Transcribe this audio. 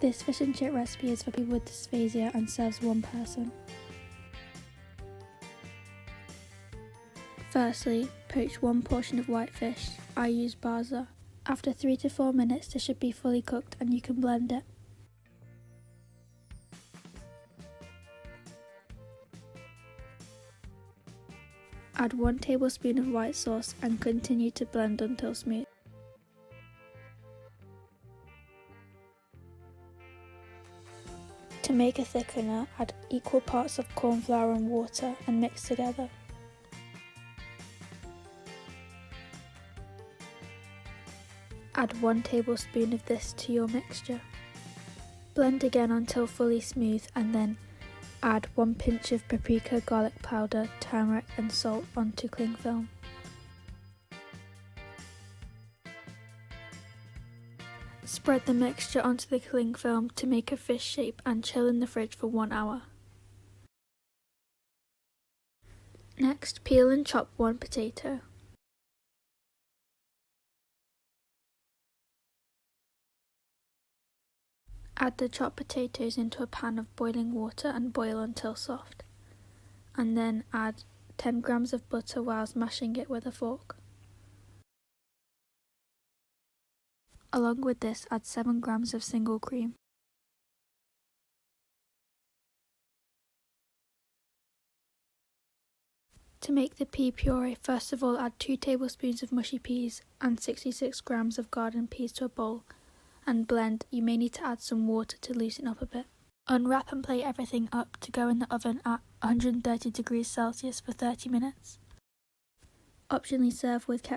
This fish and chip recipe is for people with dysphagia and serves one person. Firstly, poach one portion of white fish. I use Barza. After 3 to 4 minutes this should be fully cooked and you can blend it. Add 1 tablespoon of white sauce and continue to blend until smooth. To make a thickener, add equal parts of corn flour and water and mix together. Add 1 tablespoon of this to your mixture. Blend again until fully smooth and then add 1 pinch of paprika, garlic powder, turmeric and salt onto cling film. Spread the mixture onto the cling film to make a fish shape and chill in the fridge for 1 hour. Next, peel and chop 1 potato. Add the chopped potatoes into a pan of boiling water and boil until soft. And then add 10 grams of butter whilst mashing it with a fork. Along with this, add 7 grams of single cream. To make the pea puree, first of all add 2 tablespoons of mushy peas and 66 grams of garden peas to a bowl and blend. You may need to add some water to loosen up a bit. Unwrap and plate everything up to go in the oven at 130 degrees Celsius for 30 minutes. Optionally serve with ketchup.